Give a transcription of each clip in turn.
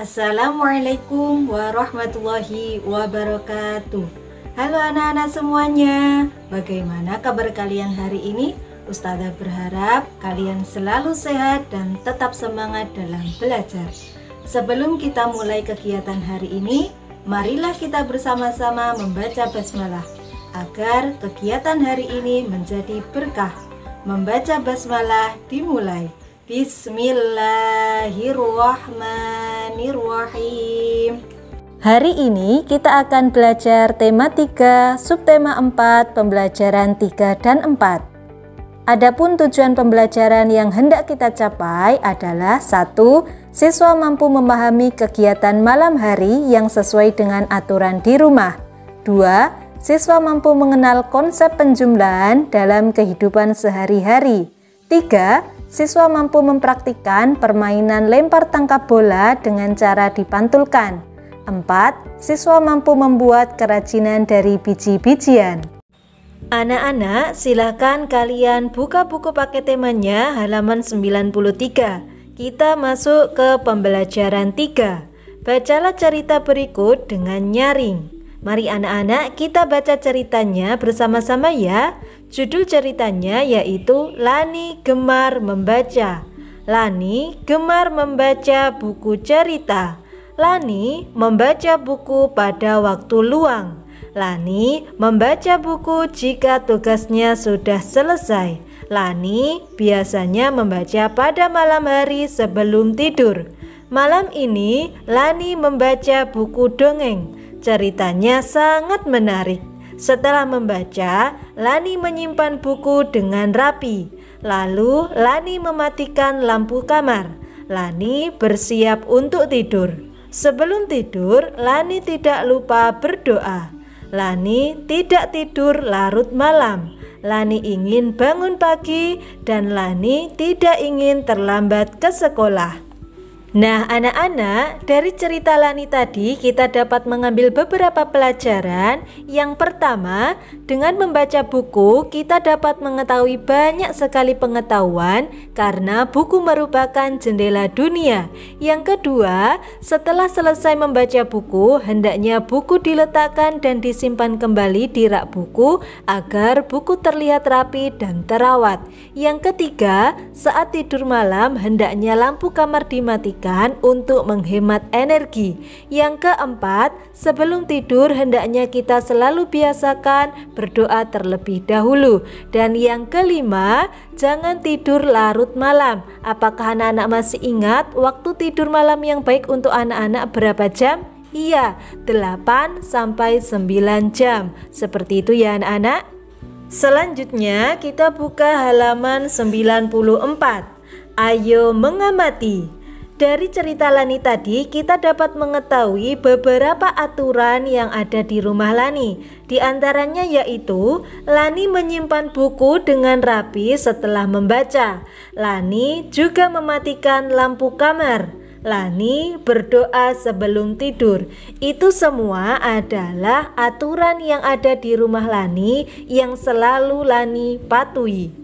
Assalamualaikum warahmatullahi wabarakatuh. Halo anak-anak semuanya, bagaimana kabar kalian hari ini? Ustazah berharap kalian selalu sehat dan tetap semangat dalam belajar. Sebelum kita mulai kegiatan hari ini, marilah kita bersama-sama membaca basmalah agar kegiatan hari ini menjadi berkah. Membaca basmalah dimulai. Bismillahirrahmanirrahim. Hari ini kita akan belajar tema 3, subtema 4, pembelajaran 3 dan 4. Adapun tujuan pembelajaran yang hendak kita capai adalah 1. Siswa mampu memahami kegiatan malam hari yang sesuai dengan aturan di rumah. 2. Siswa mampu mengenal konsep penjumlahan dalam kehidupan sehari-hari. 3. Siswa mampu mempraktikkan permainan lempar tangkap bola dengan cara dipantulkan. 4. Siswa mampu membuat kerajinan dari biji-bijian. Anak-anak, silakan kalian buka buku paket temanya halaman 93. Kita masuk ke pembelajaran 3. Bacalah cerita berikut dengan nyaring. Mari anak-anak kita baca ceritanya bersama-sama ya. Judul ceritanya yaitu Lani Gemar Membaca. Lani gemar membaca buku cerita. Lani membaca buku pada waktu luang. Lani membaca buku jika tugasnya sudah selesai. Lani biasanya membaca pada malam hari sebelum tidur. Malam ini Lani membaca buku dongeng. Ceritanya sangat menarik. Setelah membaca, Lani menyimpan buku dengan rapi. Lalu Lani mematikan lampu kamar. Lani bersiap untuk tidur. Sebelum tidur, Lani tidak lupa berdoa. Lani tidak tidur larut malam. Lani ingin bangun pagi dan Lani tidak ingin terlambat ke sekolah. Nah anak-anak, dari cerita Lani tadi kita dapat mengambil beberapa pelajaran. Yang pertama, dengan membaca buku kita dapat mengetahui banyak sekali pengetahuan karena buku merupakan jendela dunia. Yang kedua, setelah selesai membaca buku, hendaknya buku diletakkan dan disimpan kembali di rak buku agar buku terlihat rapi dan terawat. Yang ketiga, saat tidur malam hendaknya lampu kamar dimatikan untuk menghemat energi. Yang keempat, sebelum tidur hendaknya kita selalu biasakan berdoa terlebih dahulu. Dan yang kelima, jangan tidur larut malam. Apakah anak-anak masih ingat waktu tidur malam yang baik untuk anak-anak berapa jam? Iya, 8 sampai 9 jam. Seperti itu ya anak-anak. Selanjutnya kita buka halaman 94. Ayo mengamati. Dari cerita Lani tadi kita dapat mengetahui beberapa aturan yang ada di rumah Lani. Di antaranya yaitu Lani menyimpan buku dengan rapi setelah membaca. Lani juga mematikan lampu kamar. Lani berdoa sebelum tidur. Itu semua adalah aturan yang ada di rumah Lani yang selalu Lani patuhi.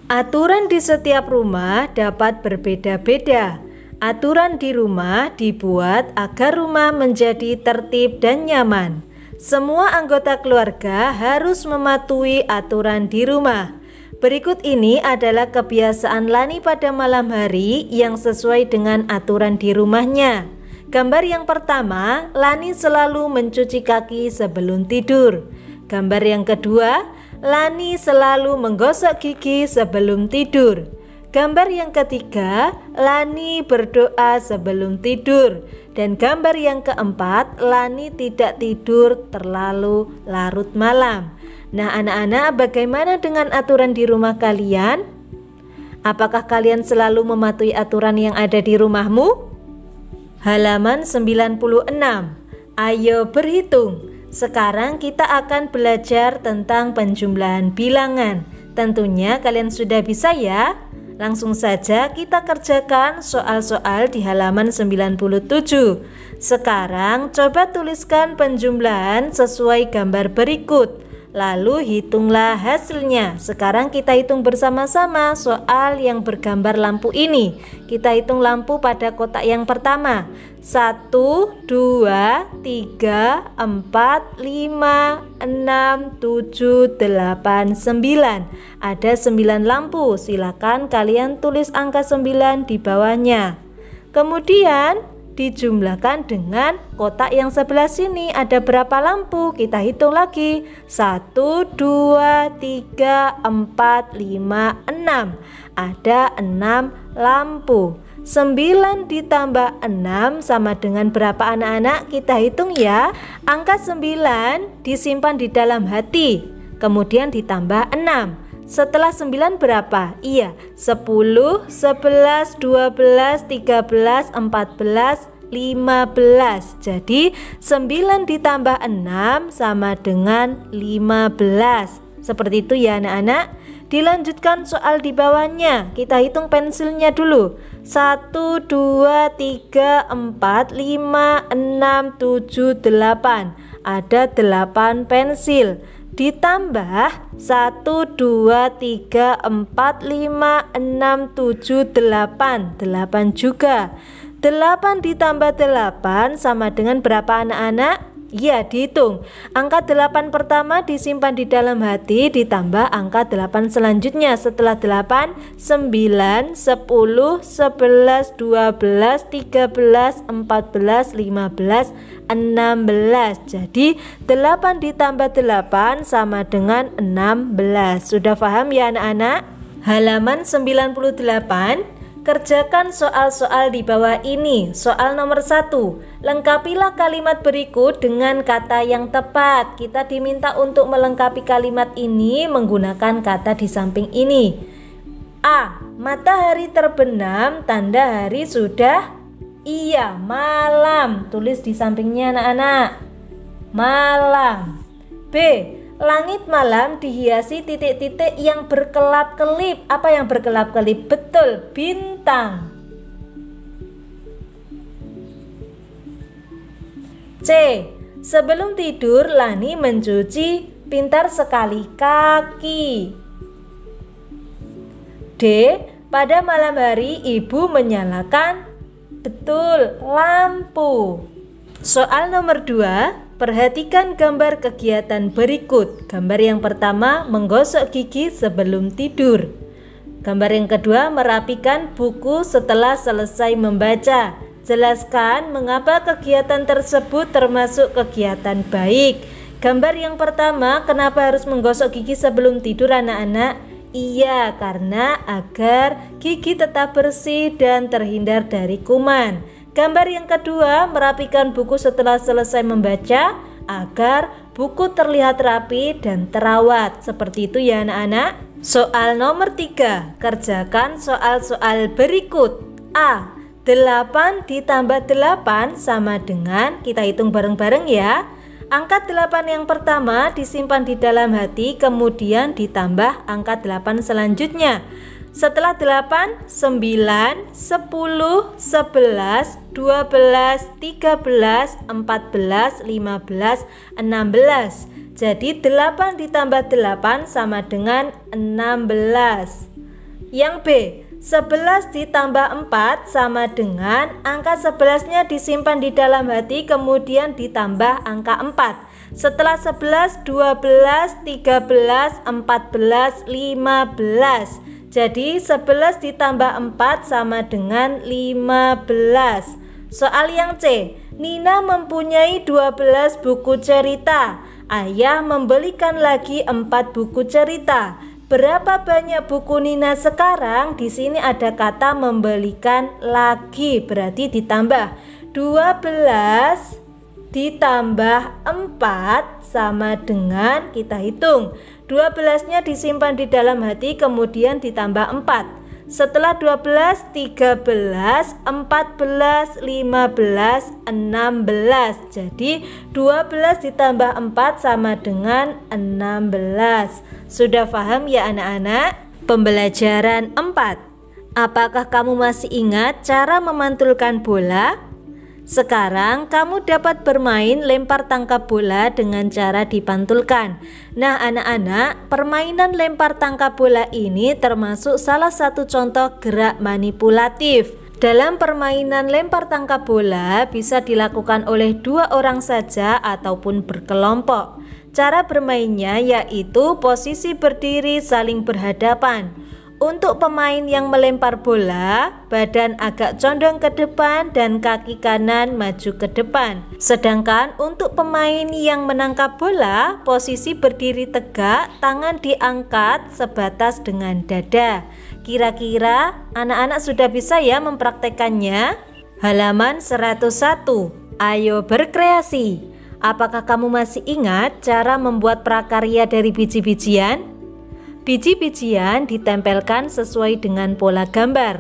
Aturan di setiap rumah dapat berbeda-beda. Aturan di rumah dibuat agar rumah menjadi tertib dan nyaman. Semua anggota keluarga harus mematuhi aturan di rumah. Berikut ini adalah kebiasaan Lani pada malam hari yang sesuai dengan aturan di rumahnya. Gambar yang pertama, Lani selalu mencuci kaki sebelum tidur. Gambar yang kedua, Lani selalu menggosok gigi sebelum tidur. Gambar yang ketiga, Lani berdoa sebelum tidur. Dan gambar yang keempat, Lani tidak tidur terlalu larut malam. Nah anak-anak, bagaimana dengan aturan di rumah kalian? Apakah kalian selalu mematuhi aturan yang ada di rumahmu? Halaman 96. Ayo berhitung. Sekarang kita akan belajar tentang penjumlahan bilangan. Tentunya kalian sudah bisa ya. Langsung saja kita kerjakan soal-soal di halaman 97. Sekarang coba tuliskan penjumlahan sesuai gambar berikut. lalu hitunglah hasilnya. Sekarang kita hitung bersama-sama soal yang bergambar lampu ini. Kita hitung lampu pada kotak yang pertama. 1, 2, 3, 4, 5, 6, 7, 8, 9. Ada 9 lampu. Silakan kalian tulis angka 9 di bawahnya. Kemudian dijumlahkan dengan kotak yang sebelah sini. Ada berapa lampu? Kita hitung lagi. 1, 2, 3, 4, 5, 6. Ada 6 lampu. 9 ditambah 6 sama dengan berapa anak-anak? Kita hitung ya. Angka 9 disimpan di dalam hati, kemudian ditambah 6. Setelah 9 berapa? Iya, 10, 11, 12, 13, 14, 15. Jadi 9 ditambah 6 sama dengan 15. Seperti itu ya anak-anak. Dilanjutkan soal di bawahnya. Kita hitung pensilnya dulu. 1, 2, 3, 4, 5, 6, 7, 8. Ada 8 pensil. Ditambah 1, 2, 3, 4, 5, 6, 7, 8. 8 juga. 8 ditambah 8 sama dengan berapa anak-anak? Ya, dihitung. Angka 8 pertama disimpan di dalam hati, ditambah angka 8 selanjutnya. Setelah 8, 9, 10, 11, 12, 13, 14, 15, 16. Jadi 8 ditambah 8 sama dengan 16. Sudah paham ya anak-anak? Halaman 98. Kerjakan soal-soal di bawah ini. Soal nomor 1. Lengkapilah kalimat berikut dengan kata yang tepat. Kita diminta untuk melengkapi kalimat ini menggunakan kata di samping ini. A. Matahari terbenam, tanda hari sudah iya, malam. Tulis di sampingnya anak-anak. Malam. B. Langit malam dihiasi titik-titik yang berkelap-kelip. Apa yang berkelap-kelip? Betul, bintang. C. Sebelum tidur Lani mencuci pintar sekali kaki. D. Pada malam hari ibu menyalakan, betul, lampu. Soal nomor 2. Perhatikan gambar kegiatan berikut. Gambar yang pertama, menggosok gigi sebelum tidur. Gambar yang kedua, merapikan buku setelah selesai membaca. Jelaskan mengapa kegiatan tersebut termasuk kegiatan baik. Gambar yang pertama, kenapa harus menggosok gigi sebelum tidur anak-anak? Iya, karena agar gigi tetap bersih dan terhindar dari kuman. Gambar yang kedua, merapikan buku setelah selesai membaca agar buku terlihat rapi dan terawat. Seperti itu ya anak-anak. Soal nomor 3, kerjakan soal-soal berikut. A. 8 ditambah 8 sama dengan, kita hitung bareng-bareng ya. Angka 8 yang pertama disimpan di dalam hati, kemudian ditambah angka 8 selanjutnya. Setelah 8, 9, 10, 11, 12, 13, 14, 15, 16. Jadi 8 ditambah 8 sama dengan 16. Yang B, 11 ditambah 4 sama dengan, angka 11-nya disimpan di dalam hati, kemudian ditambah angka 4. Setelah 11, 12, 13, 14, 15. Jadi 11 ditambah 4 sama dengan 15. Soal yang C. Nina mempunyai 12 buku cerita. Ayah membelikan lagi 4 buku cerita. Berapa banyak buku Nina sekarang? Di sini ada kata membelikan lagi, berarti ditambah. 12 ditambah 4 sama dengan, kita hitung. 12-nya disimpan di dalam hati, kemudian ditambah 4. Setelah 12, 13, 14, 15, 16. Jadi 12 ditambah 4 sama dengan 16. Sudah paham ya anak-anak? Pembelajaran 4. Apakah kamu masih ingat cara memantulkan bola? Sekarang kamu dapat bermain lempar tangkap bola dengan cara dipantulkan. Nah anak-anak, permainan lempar tangkap bola ini termasuk salah satu contoh gerak manipulatif. Dalam permainan lempar tangkap bola bisa dilakukan oleh 2 orang saja ataupun berkelompok. Cara bermainnya yaitu posisi berdiri saling berhadapan. Untuk pemain yang melempar bola, badan agak condong ke depan dan kaki kanan maju ke depan. Sedangkan untuk pemain yang menangkap bola, posisi berdiri tegak, tangan diangkat sebatas dengan dada. Kira-kira anak-anak sudah bisa ya mempraktekannya? Halaman 101. Ayo berkreasi. Apakah kamu masih ingat cara membuat prakarya dari biji-bijian? Biji-bijian ditempelkan sesuai dengan pola gambar.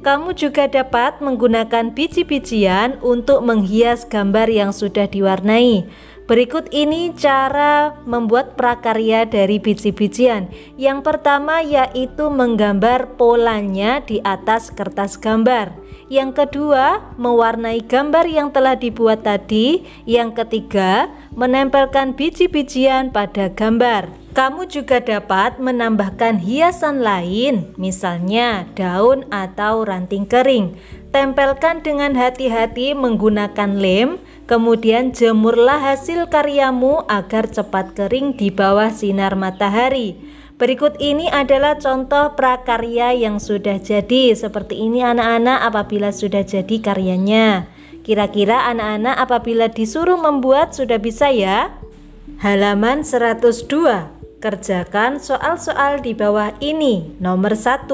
Kamu juga dapat menggunakan biji-bijian untuk menghias gambar yang sudah diwarnai. Berikut ini cara membuat prakarya dari biji-bijian. Yang pertama yaitu menggambar polanya di atas kertas gambar. Yang kedua, mewarnai gambar yang telah dibuat tadi. Yang ketiga, menempelkan biji-bijian pada gambar. Kamu juga dapat menambahkan hiasan lain, misalnya daun atau ranting kering. Tempelkan dengan hati-hati menggunakan lem, kemudian jemurlah hasil karyamu agar cepat kering di bawah sinar matahari. Berikut ini adalah contoh prakarya yang sudah jadi. Seperti ini anak-anak apabila sudah jadi karyanya. Kira-kira anak-anak apabila disuruh membuat sudah bisa ya? Halaman 102. Kerjakan soal-soal di bawah ini. Nomor 1,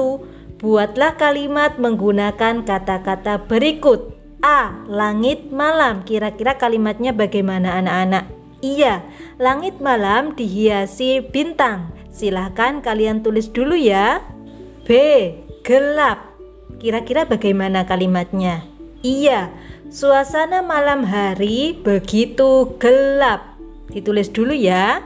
buatlah kalimat menggunakan kata-kata berikut. A. Langit malam. Kira-kira kalimatnya bagaimana anak-anak? Iya, langit malam dihiasi bintang. Silahkan kalian tulis dulu ya. B. Gelap. Kira-kira bagaimana kalimatnya? Iya, suasana malam hari begitu gelap. Ditulis dulu ya.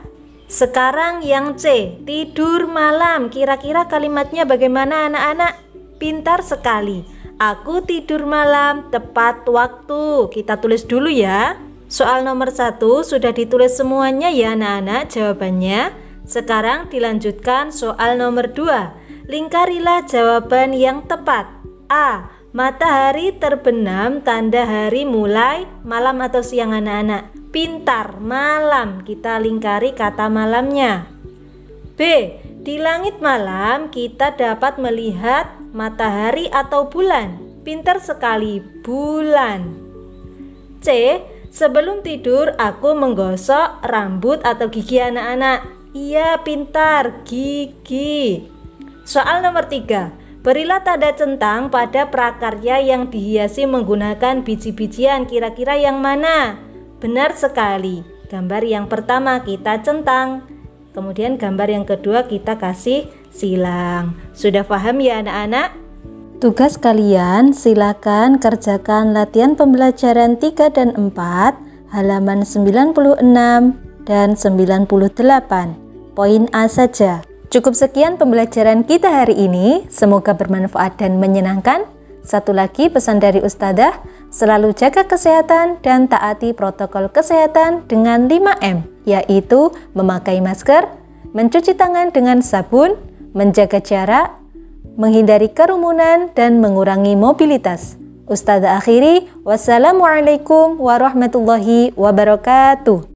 Sekarang yang C, tidur malam. Kira-kira kalimatnya bagaimana anak-anak? Pintar sekali. Aku tidur malam tepat waktu. Kita tulis dulu ya. Soal nomor 1 sudah ditulis semuanya ya anak-anak jawabannya. Sekarang dilanjutkan soal nomor 2. Lingkarilah jawaban yang tepat. A. Matahari terbenam tanda hari mulai malam atau siang anak-anak. Pintar, malam, kita lingkari kata malamnya. B. Di langit malam kita dapat melihat matahari atau bulan. Pintar sekali, bulan. C. Sebelum tidur aku menggosok rambut atau gigi anak-anak. Iya, pintar, gigi. Soal nomor 3. Berilah tanda centang pada prakarya yang dihiasi menggunakan biji-bijian. Kira-kira yang mana? Benar sekali. Gambar yang pertama kita centang. Kemudian gambar yang kedua kita kasih silang. Sudah paham ya anak-anak? Tugas kalian silakan kerjakan latihan pembelajaran 3 dan 4 halaman 96 dan 98. Poin A saja. Cukup sekian pembelajaran kita hari ini. Semoga bermanfaat dan menyenangkan. Satu lagi pesan dari Ustadzah, selalu jaga kesehatan dan taati protokol kesehatan dengan 5M, yaitu memakai masker, mencuci tangan dengan sabun, menjaga jarak, menghindari kerumunan, dan mengurangi mobilitas. Ustadzah akhiri, wassalamualaikum warahmatullahi wabarakatuh.